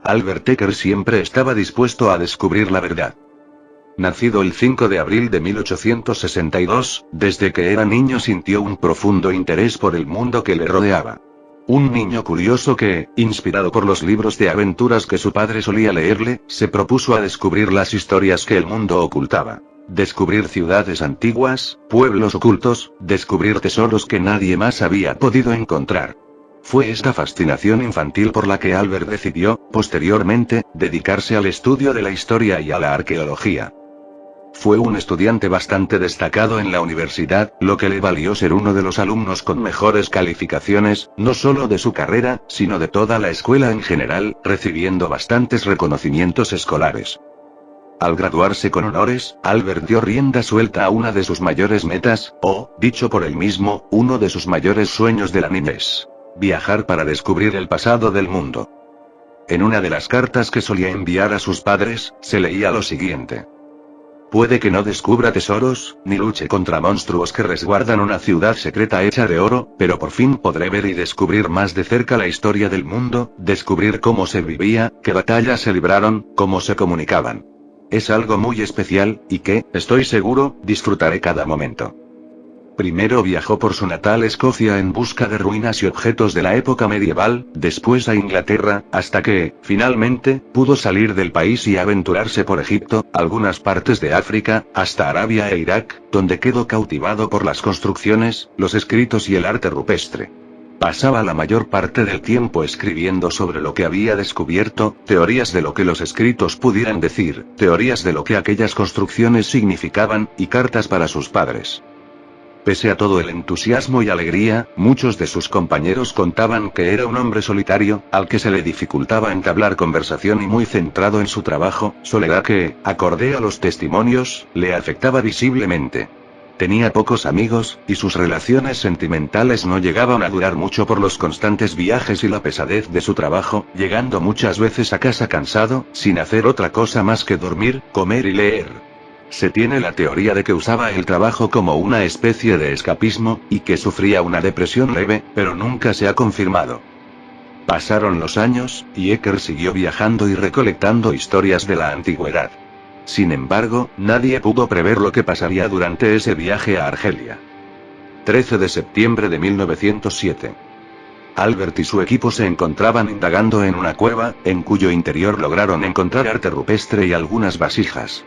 Albert Ecker siempre estaba dispuesto a descubrir la verdad. Nacido el 5 de abril de 1862, desde que era niño sintió un profundo interés por el mundo que le rodeaba. Un niño curioso que, inspirado por los libros de aventuras que su padre solía leerle, se propuso a descubrir las historias que el mundo ocultaba. Descubrir ciudades antiguas, pueblos ocultos, descubrir tesoros que nadie más había podido encontrar. Fue esta fascinación infantil por la que Albert decidió, posteriormente, dedicarse al estudio de la historia y a la arqueología. Fue un estudiante bastante destacado en la universidad, lo que le valió ser uno de los alumnos con mejores calificaciones, no solo de su carrera, sino de toda la escuela en general, recibiendo bastantes reconocimientos escolares. Al graduarse con honores, Albert dio rienda suelta a una de sus mayores metas, o, dicho por él mismo, uno de sus mayores sueños de la niñez: viajar para descubrir el pasado del mundo. En una de las cartas que solía enviar a sus padres, se leía lo siguiente: puede que no descubra tesoros, ni luche contra monstruos que resguardan una ciudad secreta hecha de oro, pero por fin podré ver y descubrir más de cerca la historia del mundo, descubrir cómo se vivía, qué batallas se libraron, cómo se comunicaban. Es algo muy especial, y que, estoy seguro, disfrutaré cada momento. Primero viajó por su natal Escocia en busca de ruinas y objetos de la época medieval, después a Inglaterra, hasta que, finalmente, pudo salir del país y aventurarse por Egipto, algunas partes de África, hasta Arabia e Irak, donde quedó cautivado por las construcciones, los escritos y el arte rupestre. Pasaba la mayor parte del tiempo escribiendo sobre lo que había descubierto, teorías de lo que los escritos pudieran decir, teorías de lo que aquellas construcciones significaban, y cartas para sus padres. Pese a todo el entusiasmo y alegría, muchos de sus compañeros contaban que era un hombre solitario, al que se le dificultaba entablar conversación y muy centrado en su trabajo, soledad que, acorde a los testimonios, le afectaba visiblemente. Tenía pocos amigos, y sus relaciones sentimentales no llegaban a durar mucho por los constantes viajes y la pesadez de su trabajo, llegando muchas veces a casa cansado, sin hacer otra cosa más que dormir, comer y leer. Se tiene la teoría de que usaba el trabajo como una especie de escapismo, y que sufría una depresión leve, pero nunca se ha confirmado. Pasaron los años, y Ecker siguió viajando y recolectando historias de la antigüedad. Sin embargo, nadie pudo prever lo que pasaría durante ese viaje a Argelia. 13 de septiembre de 1907. Albert y su equipo se encontraban indagando en una cueva, en cuyo interior lograron encontrar arte rupestre y algunas vasijas.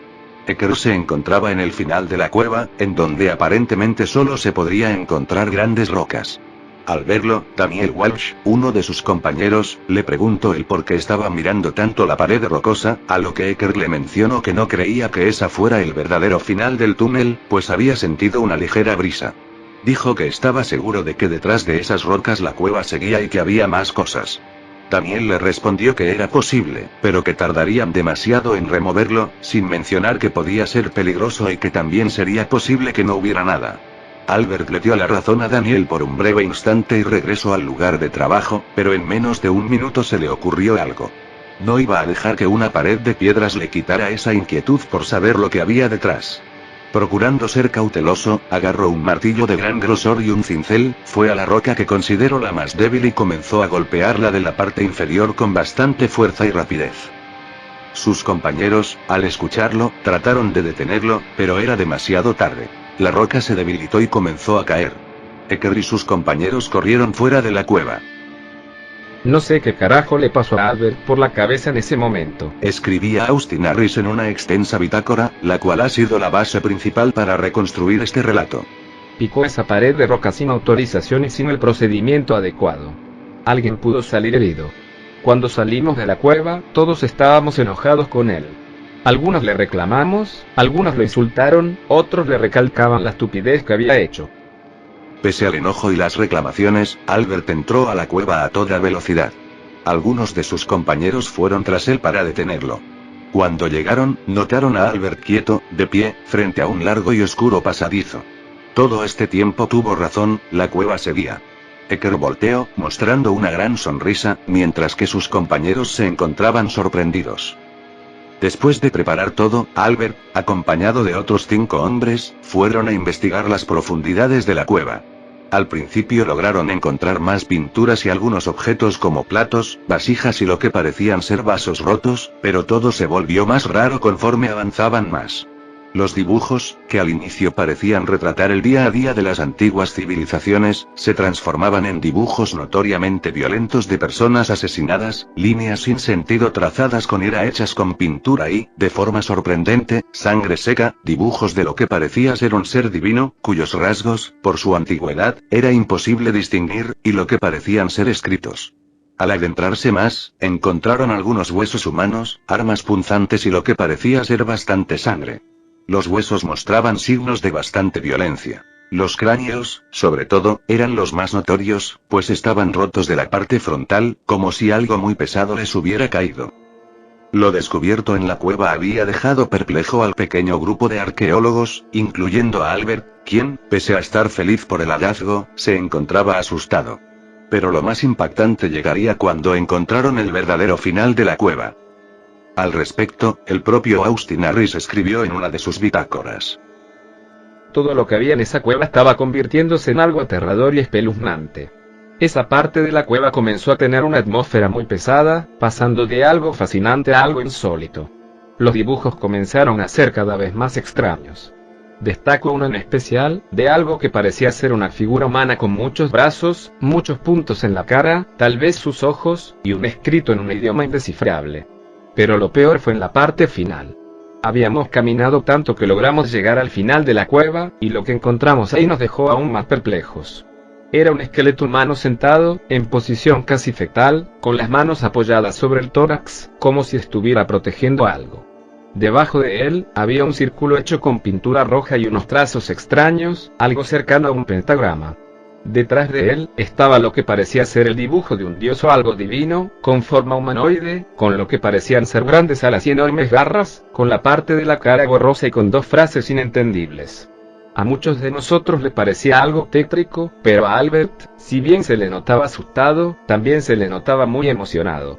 Ecker se encontraba en el final de la cueva, en donde aparentemente solo se podría encontrar grandes rocas. Al verlo, Daniel Walsh, uno de sus compañeros, le preguntó el por qué estaba mirando tanto la pared rocosa, a lo que Ecker le mencionó que no creía que esa fuera el verdadero final del túnel, pues había sentido una ligera brisa. Dijo que estaba seguro de que detrás de esas rocas la cueva seguía y que había más cosas. Daniel le respondió que era posible, pero que tardarían demasiado en removerlo, sin mencionar que podía ser peligroso y que también sería posible que no hubiera nada. Albert le dio la razón a Daniel por un breve instante y regresó al lugar de trabajo, pero en menos de un minuto se le ocurrió algo. No iba a dejar que una pared de piedras le quitara esa inquietud por saber lo que había detrás. Procurando ser cauteloso, agarró un martillo de gran grosor y un cincel, fue a la roca que consideró la más débil y comenzó a golpearla de la parte inferior con bastante fuerza y rapidez. Sus compañeros, al escucharlo, trataron de detenerlo, pero era demasiado tarde. La roca se debilitó y comenzó a caer. Ecker y sus compañeros corrieron fuera de la cueva. No sé qué carajo le pasó a Albert por la cabeza en ese momento, escribía Austin Harris en una extensa bitácora, la cual ha sido la base principal para reconstruir este relato. Picó esa pared de roca sin autorización y sin el procedimiento adecuado. Alguien pudo salir herido. Cuando salimos de la cueva, todos estábamos enojados con él. Algunos le reclamamos, algunos lo insultaron, otros le recalcaban la estupidez que había hecho. Pese al enojo y las reclamaciones, Albert entró a la cueva a toda velocidad. Algunos de sus compañeros fueron tras él para detenerlo. Cuando llegaron, notaron a Albert quieto, de pie, frente a un largo y oscuro pasadizo. Todo este tiempo tuvo razón, la cueva seguía. Ecker volteó, mostrando una gran sonrisa, mientras que sus compañeros se encontraban sorprendidos. Después de preparar todo, Albert, acompañado de otros 5 hombres, fueron a investigar las profundidades de la cueva. Al principio lograron encontrar más pinturas y algunos objetos como platos, vasijas y lo que parecían ser vasos rotos, pero todo se volvió más raro conforme avanzaban más. Los dibujos, que al inicio parecían retratar el día a día de las antiguas civilizaciones, se transformaban en dibujos notoriamente violentos de personas asesinadas, líneas sin sentido trazadas con ira hechas con pintura y, de forma sorprendente, sangre seca, dibujos de lo que parecía ser un ser divino, cuyos rasgos, por su antigüedad, era imposible distinguir, y lo que parecían ser escritos. Al adentrarse más, encontraron algunos huesos humanos, armas punzantes y lo que parecía ser bastante sangre. Los huesos mostraban signos de bastante violencia. Los cráneos, sobre todo, eran los más notorios, pues estaban rotos de la parte frontal, como si algo muy pesado les hubiera caído. Lo descubierto en la cueva había dejado perplejo al pequeño grupo de arqueólogos, incluyendo a Albert, quien, pese a estar feliz por el hallazgo, se encontraba asustado. Pero lo más impactante llegaría cuando encontraron el verdadero final de la cueva. Al respecto, el propio Austin Harris escribió en una de sus bitácoras: todo lo que había en esa cueva estaba convirtiéndose en algo aterrador y espeluznante. Esa parte de la cueva comenzó a tener una atmósfera muy pesada, pasando de algo fascinante a algo insólito. Los dibujos comenzaron a ser cada vez más extraños. Destaco uno en especial, de algo que parecía ser una figura humana con muchos brazos, muchos puntos en la cara, tal vez sus ojos, y un escrito en un idioma indescifrable. Pero lo peor fue en la parte final. Habíamos caminado tanto que logramos llegar al final de la cueva, y lo que encontramos ahí nos dejó aún más perplejos. Era un esqueleto humano sentado, en posición casi fetal, con las manos apoyadas sobre el tórax, como si estuviera protegiendo algo. Debajo de él, había un círculo hecho con pintura roja y unos trazos extraños, algo cercano a un pentagrama. Detrás de él, estaba lo que parecía ser el dibujo de un dios o algo divino, con forma humanoide, con lo que parecían ser grandes alas y enormes garras, con la parte de la cara borrosa y con dos frases inentendibles. A muchos de nosotros le parecía algo tétrico, pero a Albert, si bien se le notaba asustado, también se le notaba muy emocionado.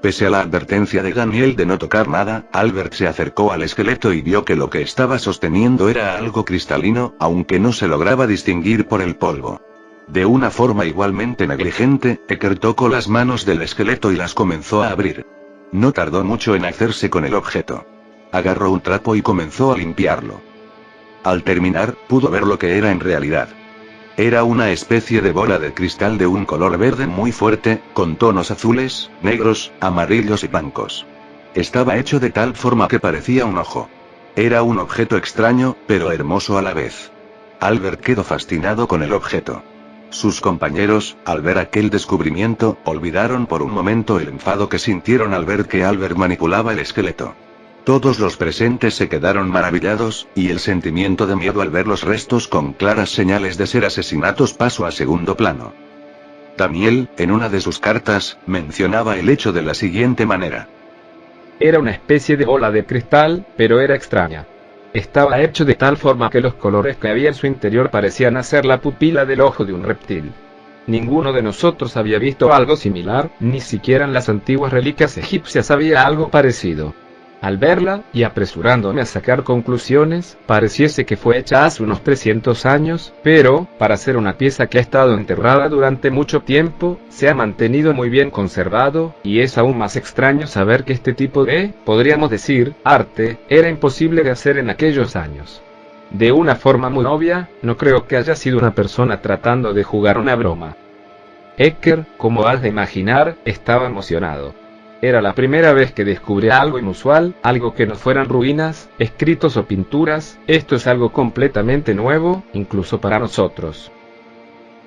Pese a la advertencia de Daniel de no tocar nada, Albert se acercó al esqueleto y vio que lo que estaba sosteniendo era algo cristalino, aunque no se lograba distinguir por el polvo. De una forma igualmente negligente, Ecker tocó las manos del esqueleto y las comenzó a abrir. No tardó mucho en hacerse con el objeto. Agarró un trapo y comenzó a limpiarlo. Al terminar, pudo ver lo que era en realidad. Era una especie de bola de cristal de un color verde muy fuerte, con tonos azules, negros, amarillos y blancos. Estaba hecho de tal forma que parecía un ojo. Era un objeto extraño, pero hermoso a la vez. Albert quedó fascinado con el objeto. Sus compañeros, al ver aquel descubrimiento, olvidaron por un momento el enfado que sintieron al ver que Albert manipulaba el esqueleto. Todos los presentes se quedaron maravillados, y el sentimiento de miedo al ver los restos con claras señales de ser asesinatos pasó a segundo plano. Daniel, en una de sus cartas, mencionaba el hecho de la siguiente manera: era una especie de bola de cristal, pero era extraña. Estaba hecho de tal forma que los colores que había en su interior parecían hacer la pupila del ojo de un reptil. Ninguno de nosotros había visto algo similar, ni siquiera en las antiguas reliquias egipcias había algo parecido. Al verla, y apresurándome a sacar conclusiones, pareciese que fue hecha hace unos 300 años, pero, para ser una pieza que ha estado enterrada durante mucho tiempo, se ha mantenido muy bien conservado, y es aún más extraño saber que este tipo de, podríamos decir, arte, era imposible de hacer en aquellos años. De una forma muy obvia, no creo que haya sido una persona tratando de jugar una broma. Ecker, como has de imaginar, estaba emocionado. Era la primera vez que descubría algo inusual, algo que no fueran ruinas, escritos o pinturas. Esto es algo completamente nuevo, incluso para nosotros.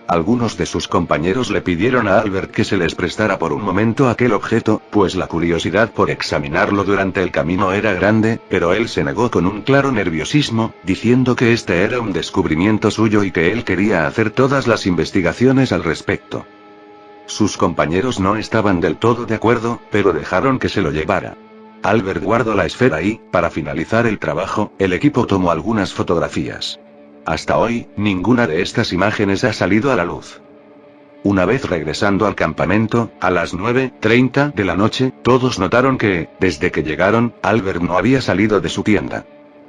Algunos de sus compañeros le pidieron a Albert que se les prestara por un momento aquel objeto, pues la curiosidad por examinarlo durante el camino era grande, pero él se negó con un claro nerviosismo, diciendo que este era un descubrimiento suyo y que él quería hacer todas las investigaciones al respecto. Sus compañeros no estaban del todo de acuerdo, pero dejaron que se lo llevara. Albert guardó la esfera y, para finalizar el trabajo, el equipo tomó algunas fotografías. Hasta hoy, ninguna de estas imágenes ha salido a la luz. Una vez regresando al campamento, a las 9:30 de la noche, todos notaron que, desde que llegaron, Albert no había salido de su tienda.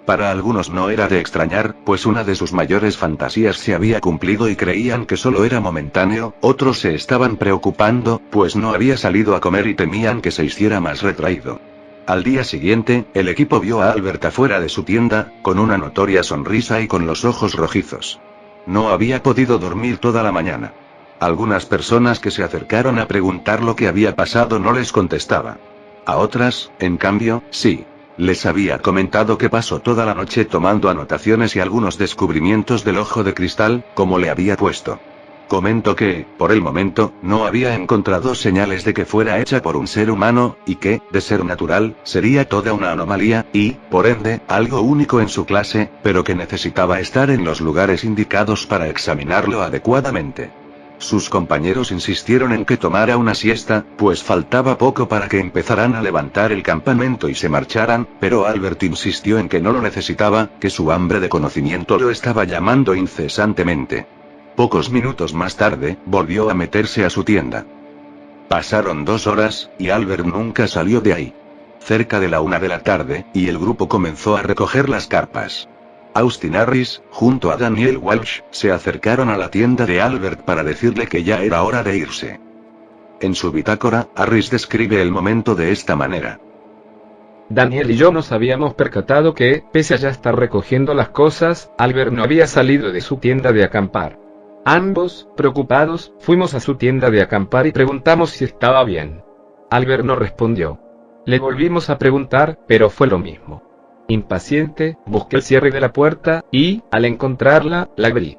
Para algunos no era de extrañar, pues una de sus mayores fantasías se había cumplido y creían que solo era momentáneo, otros se estaban preocupando, pues no había salido a comer y temían que se hiciera más retraído. Al día siguiente, el equipo vio a Albert afuera de su tienda, con una notoria sonrisa y con los ojos rojizos. No había podido dormir toda la mañana. Algunas personas que se acercaron a preguntar lo que había pasado no les contestaba. A otras, en cambio, sí. Les había comentado que pasó toda la noche tomando anotaciones y algunos descubrimientos del ojo de cristal, como le había puesto. Comentó que, por el momento, no había encontrado señales de que fuera hecha por un ser humano, y que, de ser natural, sería toda una anomalía, y, por ende, algo único en su clase, pero que necesitaba estar en los lugares indicados para examinarlo adecuadamente. Sus compañeros insistieron en que tomara una siesta, pues faltaba poco para que empezaran a levantar el campamento y se marcharan, pero Albert insistió en que no lo necesitaba, que su hambre de conocimiento lo estaba llamando incesantemente. Pocos minutos más tarde, volvió a meterse a su tienda. Pasaron 2 horas, y Albert nunca salió de ahí. Cerca de la 1 de la tarde, y el grupo comenzó a recoger las carpas. Austin Harris, junto a Daniel Walsh, se acercaron a la tienda de Albert para decirle que ya era hora de irse. En su bitácora, Harris describe el momento de esta manera. Daniel y yo nos habíamos percatado que, pese a ya estar recogiendo las cosas, Albert no había salido de su tienda de acampar. Ambos, preocupados, fuimos a su tienda de acampar y preguntamos si estaba bien. Albert no respondió. Le volvimos a preguntar, pero fue lo mismo. Impaciente, busqué el cierre de la puerta, y, al encontrarla, la abrí.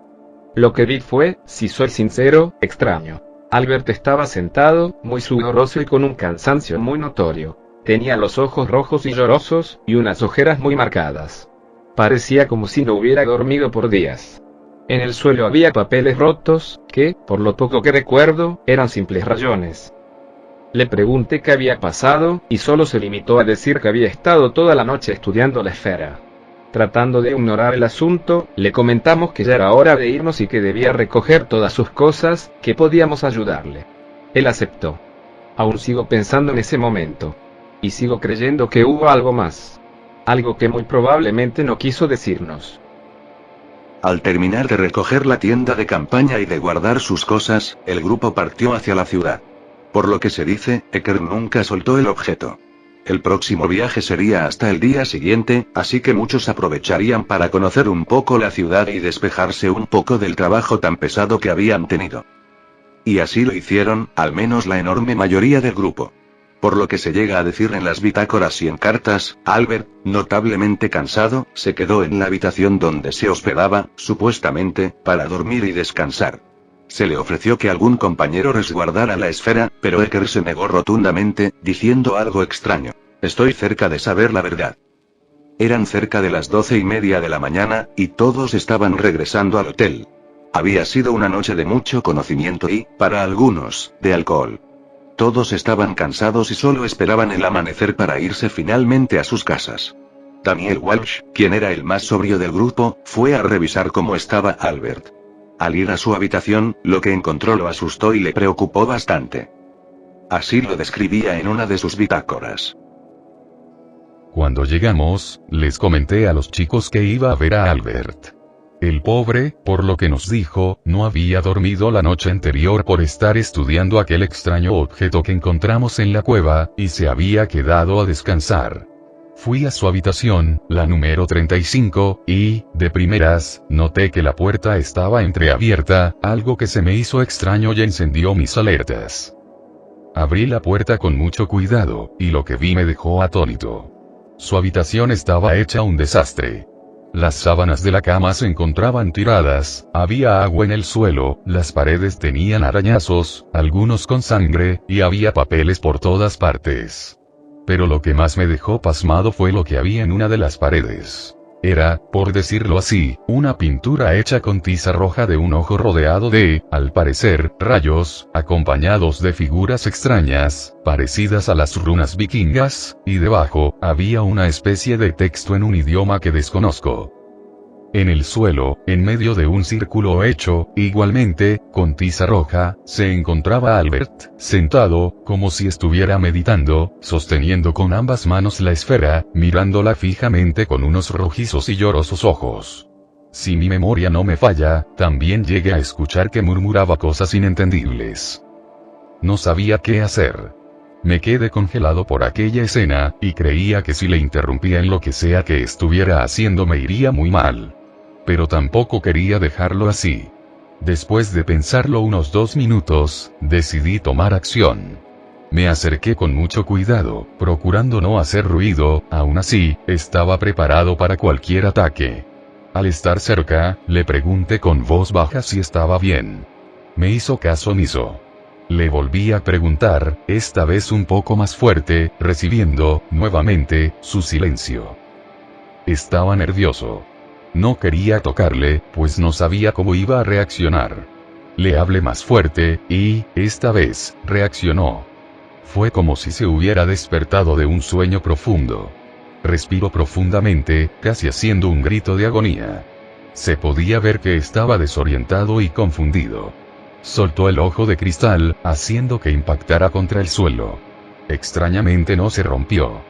Lo que vi fue, si soy sincero, extraño. Albert estaba sentado, muy sudoroso y con un cansancio muy notorio. Tenía los ojos rojos y llorosos, y unas ojeras muy marcadas. Parecía como si no hubiera dormido por días. En el suelo había papeles rotos, que, por lo poco que recuerdo, eran simples rayones. Le pregunté qué había pasado, y solo se limitó a decir que había estado toda la noche estudiando la esfera. Tratando de ignorar el asunto, le comentamos que ya era hora de irnos y que debía recoger todas sus cosas, que podíamos ayudarle. Él aceptó. Aún sigo pensando en ese momento. Y sigo creyendo que hubo algo más. Algo que muy probablemente no quiso decirnos. Al terminar de recoger la tienda de campaña y de guardar sus cosas, el grupo partió hacia la ciudad. Por lo que se dice, Ecker nunca soltó el objeto. El próximo viaje sería hasta el día siguiente, así que muchos aprovecharían para conocer un poco la ciudad y despejarse un poco del trabajo tan pesado que habían tenido. Y así lo hicieron, al menos la enorme mayoría del grupo. Por lo que se llega a decir en las bitácoras y en cartas, Albert, notablemente cansado, se quedó en la habitación donde se hospedaba, supuestamente, para dormir y descansar. Se le ofreció que algún compañero resguardara la esfera, pero Ecker se negó rotundamente, diciendo algo extraño. Estoy cerca de saber la verdad. Eran cerca de las 12:30 de la mañana, y todos estaban regresando al hotel. Había sido una noche de mucho conocimiento y, para algunos, de alcohol. Todos estaban cansados y solo esperaban el amanecer para irse finalmente a sus casas. Daniel Walsh, quien era el más sobrio del grupo, fue a revisar cómo estaba Albert. Al ir a su habitación, lo que encontró lo asustó y le preocupó bastante. Así lo describía en una de sus bitácoras. Cuando llegamos, les comenté a los chicos que iba a ver a Albert. El pobre, por lo que nos dijo, no había dormido la noche anterior por estar estudiando aquel extraño objeto que encontramos en la cueva, y se había quedado a descansar. Fui a su habitación, la número 35, y, de primeras, noté que la puerta estaba entreabierta, algo que se me hizo extraño y encendió mis alertas. Abrí la puerta con mucho cuidado, y lo que vi me dejó atónito. Su habitación estaba hecha un desastre. Las sábanas de la cama se encontraban tiradas, había agua en el suelo, las paredes tenían arañazos, algunos con sangre, y había papeles por todas partes. Pero lo que más me dejó pasmado fue lo que había en una de las paredes. Era, por decirlo así, una pintura hecha con tiza roja de un ojo rodeado de, al parecer, rayos, acompañados de figuras extrañas, parecidas a las runas vikingas, y debajo, había una especie de texto en un idioma que desconozco. En el suelo, en medio de un círculo hecho, igualmente, con tiza roja, se encontraba Albert, sentado, como si estuviera meditando, sosteniendo con ambas manos la esfera, mirándola fijamente con unos rojizos y llorosos ojos. Si mi memoria no me falla, también llegué a escuchar que murmuraba cosas inentendibles. No sabía qué hacer. Me quedé congelado por aquella escena, y creía que si le interrumpía en lo que sea que estuviera haciendo me iría muy mal. Pero tampoco quería dejarlo así. Después de pensarlo unos 2 minutos, decidí tomar acción. Me acerqué con mucho cuidado, procurando no hacer ruido, aún así, estaba preparado para cualquier ataque. Al estar cerca, le pregunté con voz baja si estaba bien. Me hizo caso omiso. Le volví a preguntar, esta vez un poco más fuerte, recibiendo, nuevamente, su silencio. Estaba nervioso. No quería tocarle, pues no sabía cómo iba a reaccionar. Le hablé más fuerte, y, esta vez, reaccionó. Fue como si se hubiera despertado de un sueño profundo. Respiró profundamente, casi haciendo un grito de agonía. Se podía ver que estaba desorientado y confundido. Soltó el ojo de cristal, haciendo que impactara contra el suelo. Extrañamente no se rompió.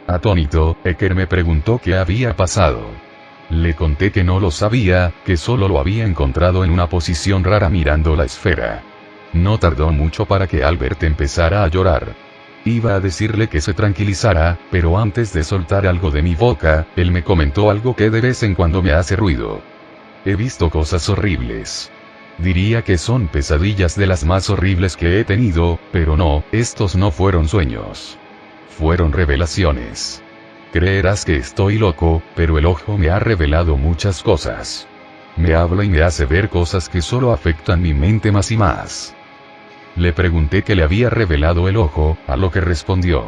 Atónito, Ecker me preguntó qué había pasado. Le conté que no lo sabía, que solo lo había encontrado en una posición rara mirando la esfera. No tardó mucho para que Albert empezara a llorar. Iba a decirle que se tranquilizara, pero antes de soltar algo de mi boca, él me comentó algo que de vez en cuando me hace ruido. He visto cosas horribles. Diría que son pesadillas de las más horribles que he tenido, pero no, estos no fueron sueños. Fueron revelaciones. Creerás que estoy loco, pero el ojo me ha revelado muchas cosas. Me habla y me hace ver cosas que solo afectan mi mente más y más. Le pregunté qué le había revelado el ojo, a lo que respondió.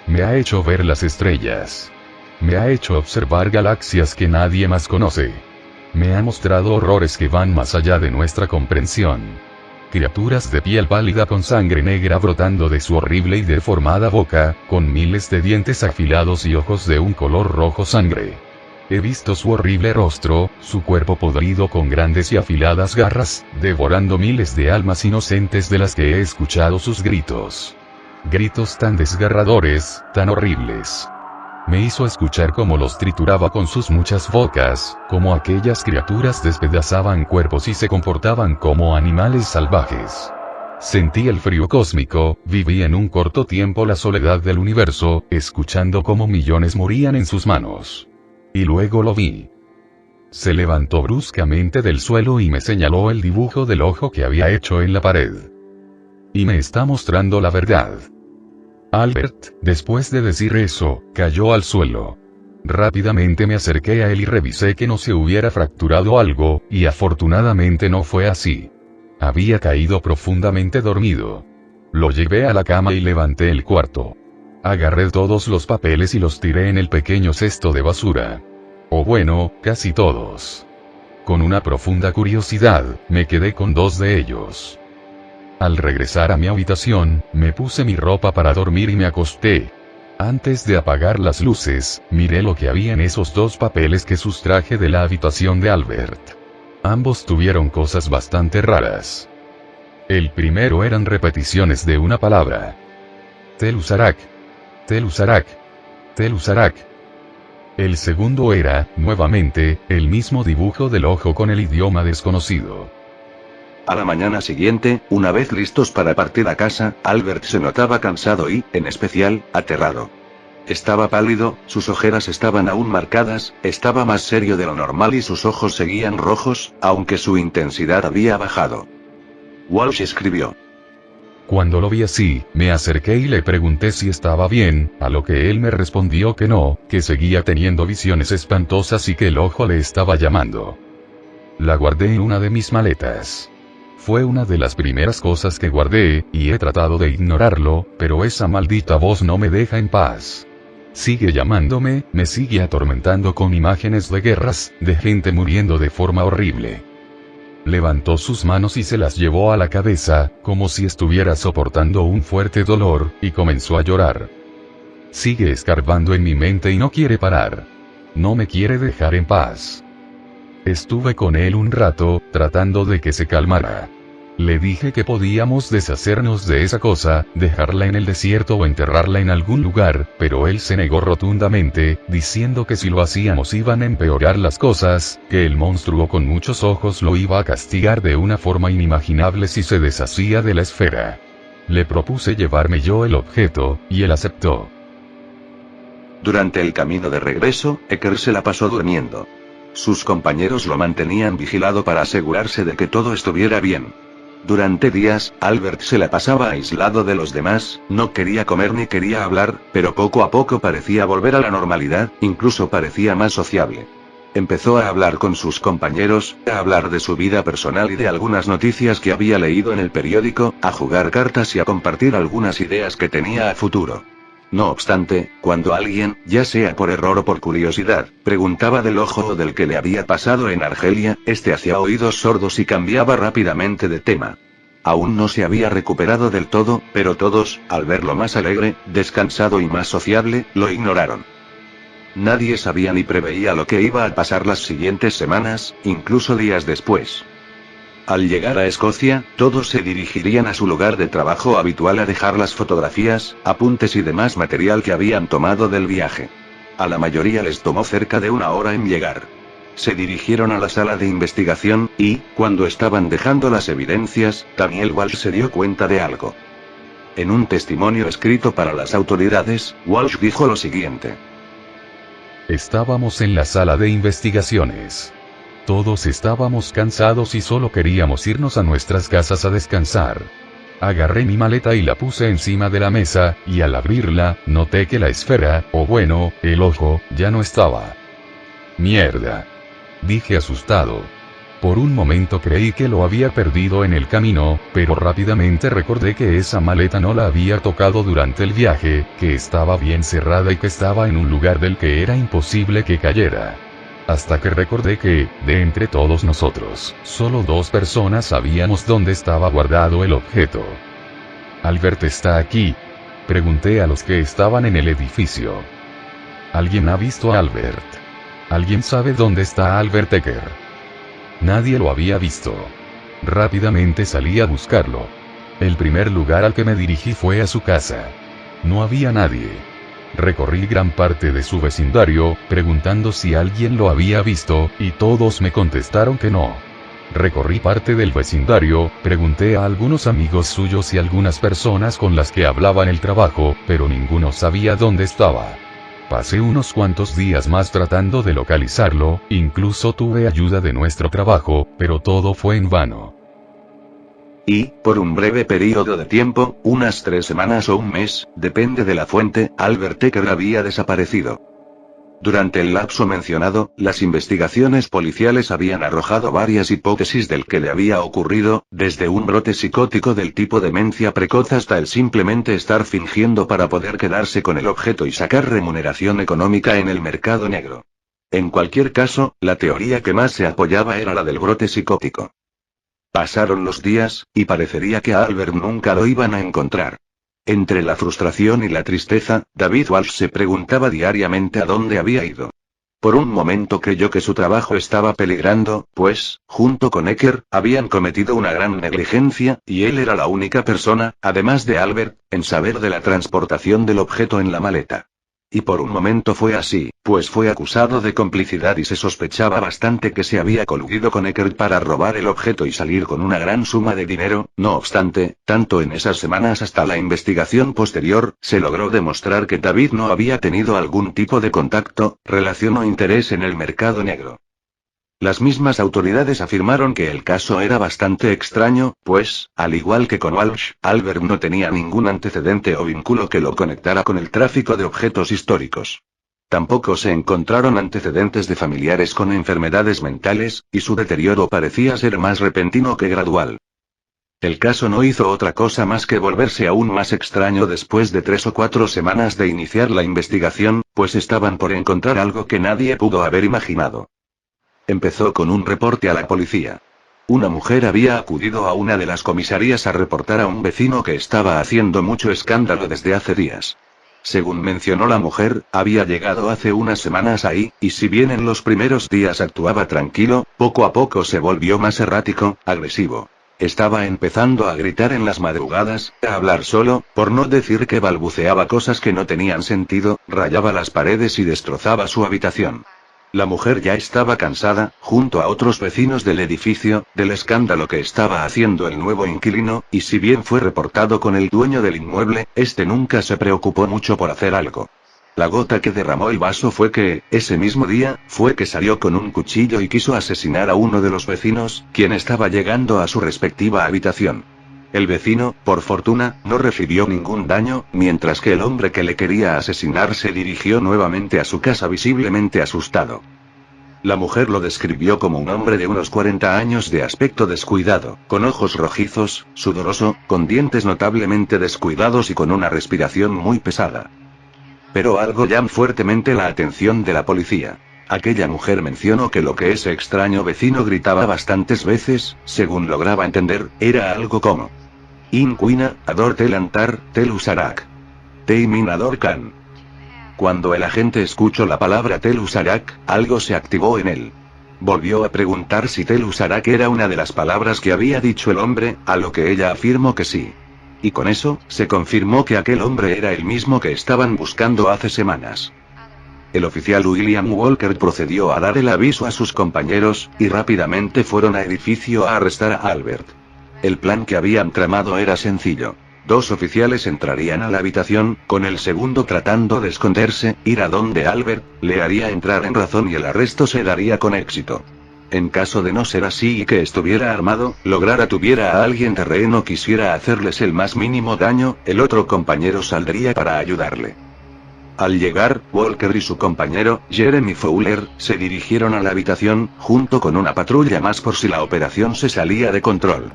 Me ha hecho ver las estrellas. Me ha hecho observar galaxias que nadie más conoce. Me ha mostrado horrores que van más allá de nuestra comprensión. Criaturas de piel pálida con sangre negra brotando de su horrible y deformada boca, con miles de dientes afilados y ojos de un color rojo sangre. He visto su horrible rostro, su cuerpo podrido con grandes y afiladas garras, devorando miles de almas inocentes de las que he escuchado sus gritos. Gritos tan desgarradores, tan horribles. Me hizo escuchar cómo los trituraba con sus muchas bocas, cómo aquellas criaturas despedazaban cuerpos y se comportaban como animales salvajes. Sentí el frío cósmico, viví en un corto tiempo la soledad del universo, escuchando cómo millones morían en sus manos. Y luego lo vi. Se levantó bruscamente del suelo y me señaló el dibujo del ojo que había hecho en la pared. Y me está mostrando la verdad. Albert, después de decir eso, cayó al suelo. Rápidamente me acerqué a él y revisé que no se hubiera fracturado algo, y afortunadamente no fue así. Había caído profundamente dormido. Lo llevé a la cama y levanté el cuarto. Agarré todos los papeles y los tiré en el pequeño cesto de basura. O bueno, casi todos. Con una profunda curiosidad, me quedé con 2 de ellos. Al regresar a mi habitación, me puse mi ropa para dormir y me acosté. Antes de apagar las luces, miré lo que había en esos 2 papeles que sustraje de la habitación de Albert. Ambos tuvieron cosas bastante raras. El primero eran repeticiones de una palabra. Telusarak. Telusarak. Telusarak. El segundo era, nuevamente, el mismo dibujo del ojo con el idioma desconocido. A la mañana siguiente, una vez listos para partir a casa, Albert se notaba cansado y, en especial, aterrado. Estaba pálido, sus ojeras estaban aún marcadas, estaba más serio de lo normal y sus ojos seguían rojos, aunque su intensidad había bajado. Walsh escribió. Cuando lo vi así, me acerqué y le pregunté si estaba bien, a lo que él me respondió que no, que seguía teniendo visiones espantosas y que el ojo le estaba llamando. La guardé en una de mis maletas. Fue una de las primeras cosas que guardé, y he tratado de ignorarlo, pero esa maldita voz no me deja en paz. Sigue llamándome, me sigue atormentando con imágenes de guerras, de gente muriendo de forma horrible. Levantó sus manos y se las llevó a la cabeza, como si estuviera soportando un fuerte dolor, y comenzó a llorar. Sigue escarbando en mi mente y no quiere parar. No me quiere dejar en paz. Estuve con él un rato, tratando de que se calmara. Le dije que podíamos deshacernos de esa cosa, dejarla en el desierto o enterrarla en algún lugar, pero él se negó rotundamente, diciendo que si lo hacíamos iban a empeorar las cosas, que el monstruo con muchos ojos lo iba a castigar de una forma inimaginable si se deshacía de la esfera. Le propuse llevarme yo el objeto, y él aceptó. Durante el camino de regreso, Ecker se la pasó durmiendo. Sus compañeros lo mantenían vigilado para asegurarse de que todo estuviera bien. Durante días, Albert se la pasaba aislado de los demás, no quería comer ni quería hablar, pero poco a poco parecía volver a la normalidad, incluso parecía más sociable. Empezó a hablar con sus compañeros, a hablar de su vida personal y de algunas noticias que había leído en el periódico, a jugar cartas y a compartir algunas ideas que tenía a futuro. No obstante, cuando alguien, ya sea por error o por curiosidad, preguntaba del ojo o del que le había pasado en Argelia, este hacía oídos sordos y cambiaba rápidamente de tema. Aún no se había recuperado del todo, pero todos, al verlo más alegre, descansado y más sociable, lo ignoraron. Nadie sabía ni preveía lo que iba a pasar las siguientes semanas, incluso días después. Al llegar a Escocia, todos se dirigirían a su lugar de trabajo habitual a dejar las fotografías, apuntes y demás material que habían tomado del viaje. A la mayoría les tomó cerca de 1 hora en llegar. Se dirigieron a la sala de investigación, y, cuando estaban dejando las evidencias, Daniel Walsh se dio cuenta de algo. En un testimonio escrito para las autoridades, Walsh dijo lo siguiente. Estábamos en la sala de investigaciones. Todos estábamos cansados y solo queríamos irnos a nuestras casas a descansar. Agarré mi maleta y la puse encima de la mesa, y al abrirla, noté que la esfera, o bueno, el ojo, ya no estaba. Mierda. Dije asustado. Por un momento creí que lo había perdido en el camino, pero rápidamente recordé que esa maleta no la había tocado durante el viaje, que estaba bien cerrada y que estaba en un lugar del que era imposible que cayera. Hasta que recordé que, de entre todos nosotros, solo 2 personas sabíamos dónde estaba guardado el objeto. ¿Albert está aquí? Pregunté a los que estaban en el edificio. ¿Alguien ha visto a Albert? ¿Alguien sabe dónde está Albert Ecker? Nadie lo había visto. Rápidamente salí a buscarlo. El primer lugar al que me dirigí fue a su casa. No había nadie. Recorrí gran parte de su vecindario, preguntando si alguien lo había visto, y todos me contestaron que no. Recorrí parte del vecindario, pregunté a algunos amigos suyos y algunas personas con las que hablaba en el trabajo, pero ninguno sabía dónde estaba. Pasé unos cuantos días más tratando de localizarlo, incluso tuve ayuda de nuestro trabajo, pero todo fue en vano. Y, por un breve periodo de tiempo, unas 3 semanas o un mes, depende de la fuente, Albert Ecker había desaparecido. Durante el lapso mencionado, las investigaciones policiales habían arrojado varias hipótesis del que le había ocurrido, desde un brote psicótico del tipo demencia precoz hasta el simplemente estar fingiendo para poder quedarse con el objeto y sacar remuneración económica en el mercado negro. En cualquier caso, la teoría que más se apoyaba era la del brote psicótico. Pasaron los días, y parecería que a Albert nunca lo iban a encontrar. Entre la frustración y la tristeza, David Walsh se preguntaba diariamente a dónde había ido. Por un momento creyó que su trabajo estaba peligrando, pues, junto con Ecker, habían cometido una gran negligencia, y él era la única persona, además de Albert, en saber de la transportación del objeto en la maleta. Y por un momento fue así, pues fue acusado de complicidad y se sospechaba bastante que se había coludido con Ecker para robar el objeto y salir con una gran suma de dinero. No obstante, tanto en esas semanas hasta la investigación posterior, se logró demostrar que David no había tenido algún tipo de contacto, relación o interés en el mercado negro. Las mismas autoridades afirmaron que el caso era bastante extraño, pues, al igual que con Walsh, Albert no tenía ningún antecedente o vínculo que lo conectara con el tráfico de objetos históricos. Tampoco se encontraron antecedentes de familiares con enfermedades mentales, y su deterioro parecía ser más repentino que gradual. El caso no hizo otra cosa más que volverse aún más extraño después de 3 o 4 semanas de iniciar la investigación, pues estaban por encontrar algo que nadie pudo haber imaginado. Empezó con un reporte a la policía. Una mujer había acudido a una de las comisarías a reportar a un vecino que estaba haciendo mucho escándalo desde hace días. Según mencionó la mujer, había llegado hace unas semanas ahí, y si bien en los primeros días actuaba tranquilo, poco a poco se volvió más errático, agresivo. Estaba empezando a gritar en las madrugadas, a hablar solo, por no decir que balbuceaba cosas que no tenían sentido, rayaba las paredes y destrozaba su habitación. La mujer ya estaba cansada, junto a otros vecinos del edificio, del escándalo que estaba haciendo el nuevo inquilino, y si bien fue reportado con el dueño del inmueble, este nunca se preocupó mucho por hacer algo. La gota que derramó el vaso fue que, ese mismo día, fue que salió con un cuchillo y quiso asesinar a uno de los vecinos, quien estaba llegando a su respectiva habitación. El vecino, por fortuna, no recibió ningún daño, mientras que el hombre que le quería asesinar se dirigió nuevamente a su casa visiblemente asustado. La mujer lo describió como un hombre de unos 40 años de aspecto descuidado, con ojos rojizos, sudoroso, con dientes notablemente descuidados y con una respiración muy pesada. Pero algo llamó fuertemente la atención de la policía. Aquella mujer mencionó que lo que ese extraño vecino gritaba bastantes veces, según lograba entender, era algo como: Inquina, Ador Telantar, Telusarak. Teimin Ador Khan. Cuando el agente escuchó la palabra Telusarak, algo se activó en él. Volvió a preguntar si Telusarak era una de las palabras que había dicho el hombre, a lo que ella afirmó que sí. Y con eso, se confirmó que aquel hombre era el mismo que estaban buscando hace semanas. El oficial William Walker procedió a dar el aviso a sus compañeros, y rápidamente fueron a edificio a arrestar a Albert. El plan que habían tramado era sencillo. 2 oficiales entrarían a la habitación, con el segundo tratando de esconderse, ir a donde Albert, le haría entrar en razón y el arresto se daría con éxito. En caso de no ser así y que estuviera armado, lograra tuviera a alguien de rehén o quisiera hacerles el más mínimo daño, el otro compañero saldría para ayudarle. Al llegar, Walker y su compañero, Jeremy Fowler, se dirigieron a la habitación, junto con una patrulla más por si la operación se salía de control.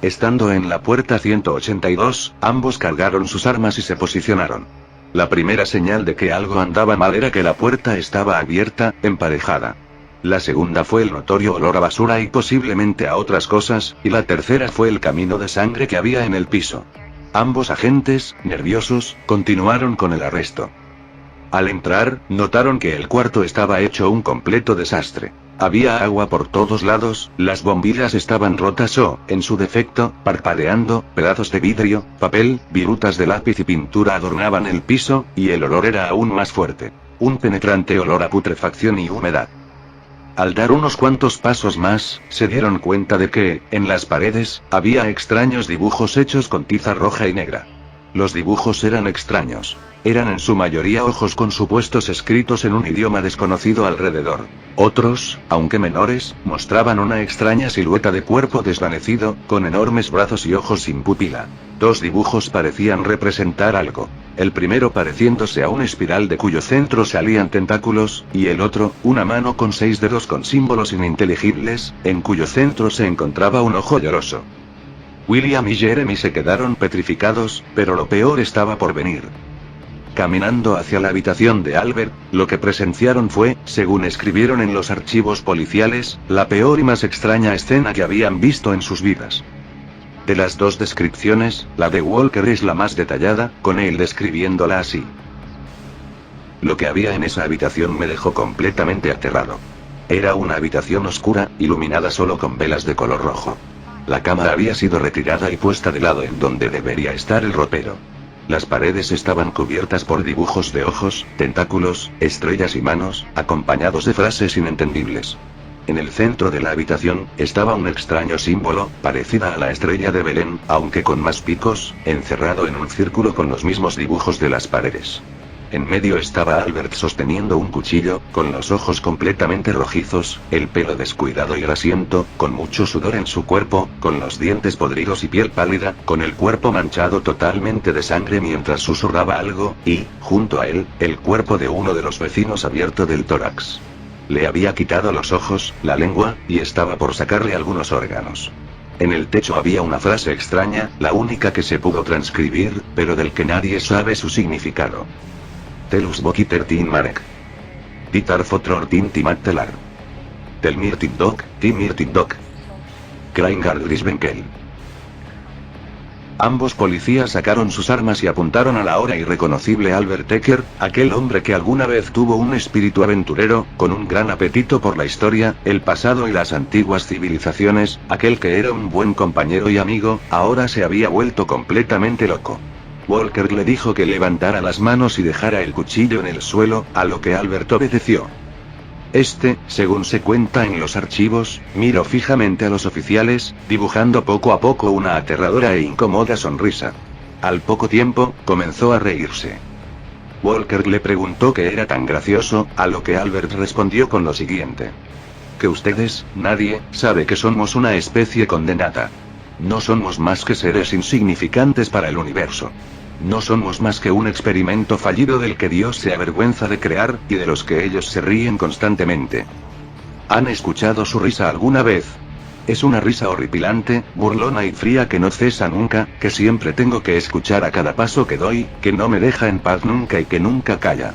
Estando en la puerta 182, ambos cargaron sus armas y se posicionaron. La primera señal de que algo andaba mal era que la puerta estaba abierta, emparejada. La segunda fue el notorio olor a basura y posiblemente a otras cosas, y la tercera fue el camino de sangre que había en el piso. Ambos agentes, nerviosos, continuaron con el arresto. Al entrar, notaron que el cuarto estaba hecho un completo desastre. Había agua por todos lados, las bombillas estaban rotas o, en su defecto, parpadeando, pedazos de vidrio, papel, virutas de lápiz y pintura adornaban el piso, y el olor era aún más fuerte. Un penetrante olor a putrefacción y humedad. Al dar unos cuantos pasos más, se dieron cuenta de que, en las paredes, había extraños dibujos hechos con tiza roja y negra. Los dibujos eran extraños. Eran en su mayoría ojos con supuestos escritos en un idioma desconocido alrededor. Otros, aunque menores, mostraban una extraña silueta de cuerpo desvanecido, con enormes brazos y ojos sin pupila. 2 dibujos parecían representar algo. El primero pareciéndose a una espiral de cuyo centro salían tentáculos, y el otro, una mano con 6 dedos con símbolos ininteligibles, en cuyo centro se encontraba un ojo lloroso. William y Jeremy se quedaron petrificados, pero lo peor estaba por venir. Caminando hacia la habitación de Albert, lo que presenciaron fue, según escribieron en los archivos policiales, la peor y más extraña escena que habían visto en sus vidas. De las 2 descripciones, la de Walker es la más detallada, con él describiéndola así. Lo que había en esa habitación me dejó completamente aterrado. Era una habitación oscura, iluminada solo con velas de color rojo. La cama había sido retirada y puesta de lado en donde debería estar el ropero. Las paredes estaban cubiertas por dibujos de ojos, tentáculos, estrellas y manos, acompañados de frases inentendibles. En el centro de la habitación, estaba un extraño símbolo, parecida a la estrella de Belén, aunque con más picos, encerrado en un círculo con los mismos dibujos de las paredes. En medio estaba Albert sosteniendo un cuchillo, con los ojos completamente rojizos, el pelo descuidado y grasiento, con mucho sudor en su cuerpo, con los dientes podridos y piel pálida, con el cuerpo manchado totalmente de sangre mientras susurraba algo, y, junto a él, el cuerpo de uno de los vecinos abierto del tórax. Le había quitado los ojos, la lengua, y estaba por sacarle algunos órganos. En el techo había una frase extraña, la única que se pudo transcribir, pero del que nadie sabe su significado. Telus Bokiter Tin Marek. Titar Fotror Tin Timattelar. Telmir Tindok, Timir Tindok. Kraingar Grisbenkel. Ambos policías sacaron sus armas y apuntaron a la ahora irreconocible Albert Decker, aquel hombre que alguna vez tuvo un espíritu aventurero, con un gran apetito por la historia, el pasado y las antiguas civilizaciones, aquel que era un buen compañero y amigo, ahora se había vuelto completamente loco. Walker le dijo que levantara las manos y dejara el cuchillo en el suelo, a lo que Albert obedeció. Según se cuenta en los archivos, miró fijamente a los oficiales, dibujando poco a poco una aterradora e incómoda sonrisa. Al poco tiempo, comenzó a reírse. Walker le preguntó qué era tan gracioso, a lo que Albert respondió con lo siguiente. Que ustedes, nadie, sabe que somos una especie condenada. No somos más que seres insignificantes para el universo. No somos más que un experimento fallido del que Dios se avergüenza de crear, y de los que ellos se ríen constantemente. ¿Han escuchado su risa alguna vez? Es una risa horripilante, burlona y fría que no cesa nunca, que siempre tengo que escuchar a cada paso que doy, que no me deja en paz nunca y que nunca calla.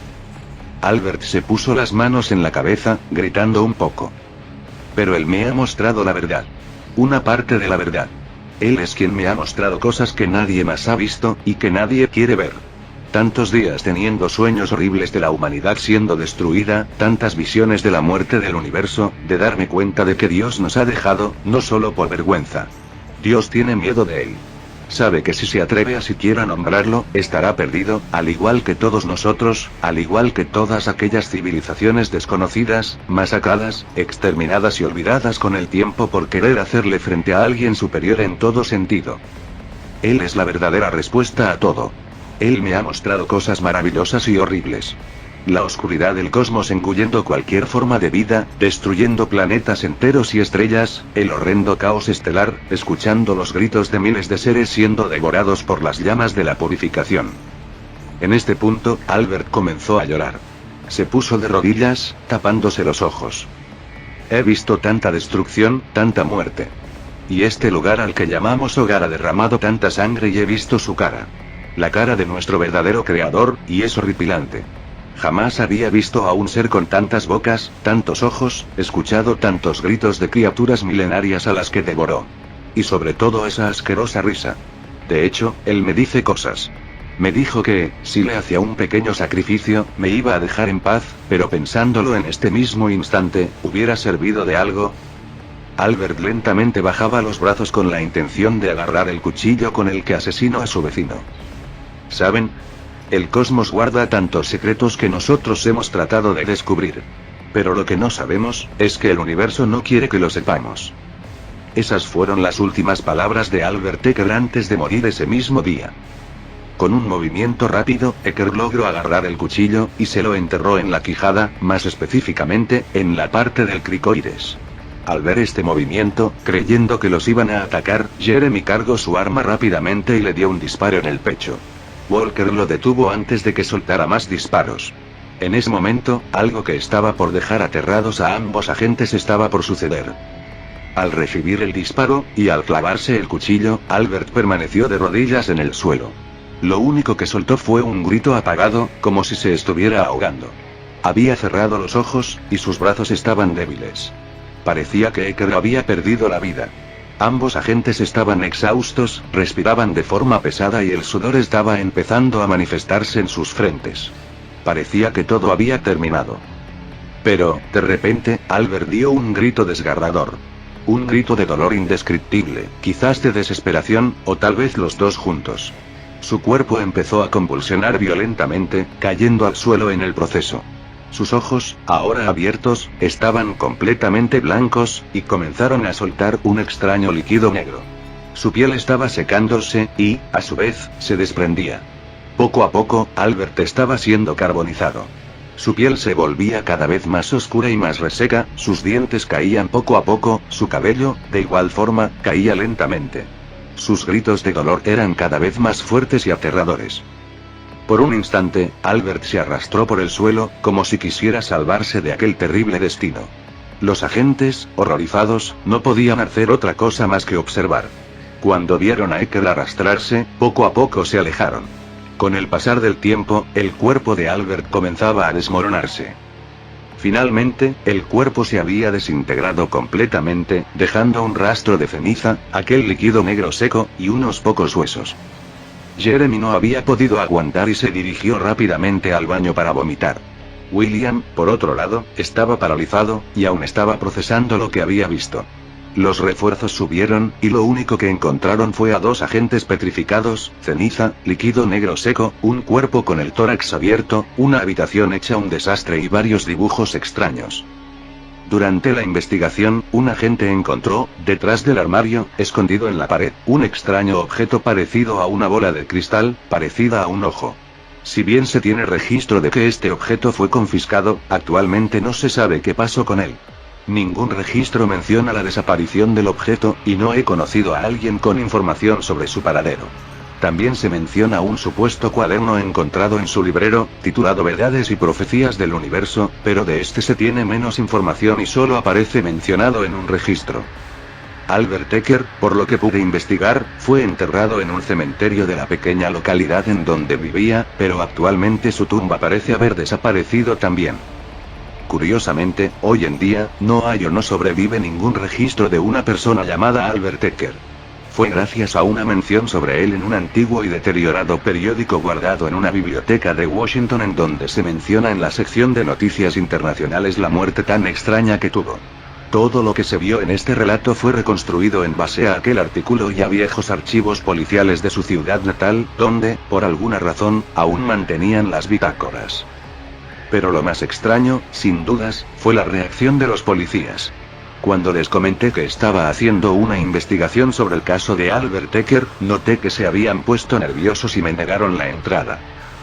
Albert se puso las manos en la cabeza, gritando un poco. Pero él me ha mostrado la verdad. Una parte de la verdad. Él es quien me ha mostrado cosas que nadie más ha visto, y que nadie quiere ver. Tantos días teniendo sueños horribles de la humanidad siendo destruida, tantas visiones de la muerte del universo, de darme cuenta de que Dios nos ha dejado, no solo por vergüenza. Dios tiene miedo de él. Sabe que si se atreve a siquiera nombrarlo, estará perdido, al igual que todos nosotros, al igual que todas aquellas civilizaciones desconocidas, masacradas, exterminadas y olvidadas con el tiempo por querer hacerle frente a alguien superior en todo sentido. Él es la verdadera respuesta a todo. Él me ha mostrado cosas maravillosas y horribles. La oscuridad del cosmos engullendo cualquier forma de vida, destruyendo planetas enteros y estrellas, el horrendo caos estelar, escuchando los gritos de miles de seres siendo devorados por las llamas de la purificación. En este punto, Albert comenzó a llorar. Se puso de rodillas, tapándose los ojos. He visto tanta destrucción, tanta muerte. Y este lugar al que llamamos hogar ha derramado tanta sangre y he visto su cara. La cara de nuestro verdadero creador, y es horripilante. Jamás había visto a un ser con tantas bocas, tantos ojos, escuchado tantos gritos de criaturas milenarias a las que devoró. Y sobre todo esa asquerosa risa. De hecho, él me dice cosas. Me dijo que, si le hacía un pequeño sacrificio, me iba a dejar en paz, pero pensándolo en este mismo instante, ¿hubiera servido de algo? Albert lentamente bajaba los brazos con la intención de agarrar el cuchillo con el que asesinó a su vecino. ¿Saben? El cosmos guarda tantos secretos que nosotros hemos tratado de descubrir. Pero lo que no sabemos, es que el universo no quiere que lo sepamos. Esas fueron las últimas palabras de Albert Decker antes de morir ese mismo día. Con un movimiento rápido, Decker logró agarrar el cuchillo, y se lo enterró en la quijada, más específicamente, en la parte del cricoides. Al ver este movimiento, creyendo que los iban a atacar, Jeremy cargó su arma rápidamente y le dio un disparo en el pecho. Walker lo detuvo antes de que soltara más disparos. En ese momento, algo que estaba por dejar aterrados a ambos agentes estaba por suceder. Al recibir el disparo, y al clavarse el cuchillo, Albert permaneció de rodillas en el suelo. Lo único que soltó fue un grito apagado, como si se estuviera ahogando. Había cerrado los ojos, y sus brazos estaban débiles. Parecía que Decker había perdido la vida. Ambos agentes estaban exhaustos, respiraban de forma pesada y el sudor estaba empezando a manifestarse en sus frentes. Parecía que todo había terminado. Pero, de repente, Albert dio un grito desgarrador. Un grito de dolor indescriptible, quizás de desesperación, o tal vez los dos juntos. Su cuerpo empezó a convulsionar violentamente, cayendo al suelo en el proceso. Sus ojos, ahora abiertos, estaban completamente blancos, y comenzaron a soltar un extraño líquido negro. Su piel estaba secándose, y, a su vez, se desprendía. Poco a poco, Albert estaba siendo carbonizado. Su piel se volvía cada vez más oscura y más reseca, sus dientes caían poco a poco, su cabello, de igual forma, caía lentamente. Sus gritos de dolor eran cada vez más fuertes y aterradores. Por un instante, Albert se arrastró por el suelo, como si quisiera salvarse de aquel terrible destino. Los agentes, horrorizados, no podían hacer otra cosa más que observar. Cuando vieron a Decker arrastrarse, poco a poco se alejaron. Con el pasar del tiempo, el cuerpo de Albert comenzaba a desmoronarse. Finalmente, el cuerpo se había desintegrado completamente, dejando un rastro de ceniza, aquel líquido negro seco, y unos pocos huesos. Jeremy no había podido aguantar y se dirigió rápidamente al baño para vomitar. William, por otro lado, estaba paralizado, y aún estaba procesando lo que había visto. Los refuerzos subieron, y lo único que encontraron fue a 2 agentes petrificados, ceniza, líquido negro seco, un cuerpo con el tórax abierto, una habitación hecha un desastre y varios dibujos extraños. Durante la investigación, un agente encontró, detrás del armario, escondido en la pared, un extraño objeto parecido a una bola de cristal, parecida a un ojo. Si bien se tiene registro de que este objeto fue confiscado, actualmente no se sabe qué pasó con él. Ningún registro menciona la desaparición del objeto, y no he conocido a alguien con información sobre su paradero. También se menciona un supuesto cuaderno encontrado en su librero, titulado Verdades y Profecías del Universo, pero de este se tiene menos información y solo aparece mencionado en un registro. Albert Dekker, por lo que pude investigar, fue enterrado en un cementerio de la pequeña localidad en donde vivía, pero actualmente su tumba parece haber desaparecido también. Curiosamente, hoy en día, no hay o no sobrevive ningún registro de una persona llamada Albert Dekker. Fue gracias a una mención sobre él en un antiguo y deteriorado periódico guardado en una biblioteca de Washington en donde se menciona en la sección de noticias internacionales la muerte tan extraña que tuvo. Todo lo que se vio en este relato fue reconstruido en base a aquel artículo y a viejos archivos policiales de su ciudad natal, donde, por alguna razón, aún mantenían las bitácoras. Pero lo más extraño, sin dudas, fue la reacción de los policías. Cuando les comenté que estaba haciendo una investigación sobre el caso de Albert Dekker, noté que se habían puesto nerviosos y me negaron la entrada.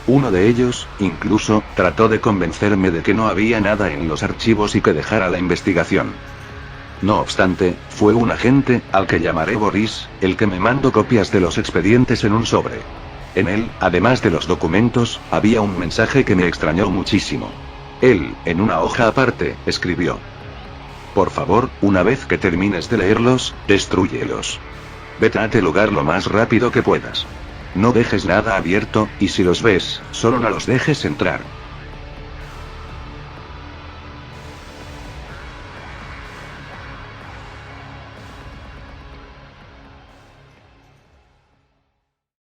Uno de ellos, incluso, trató de convencerme de que no había nada en los archivos y que dejara la investigación. No obstante, fue un agente, al que llamaré Boris, el que me mandó copias de los expedientes en un sobre. En él, además de los documentos, había un mensaje que me extrañó muchísimo. Él, en una hoja aparte, escribió: por favor, una vez que termines de leerlos, destrúyelos. Vete a este lugar lo más rápido que puedas. No dejes nada abierto, y si los ves, solo no los dejes entrar.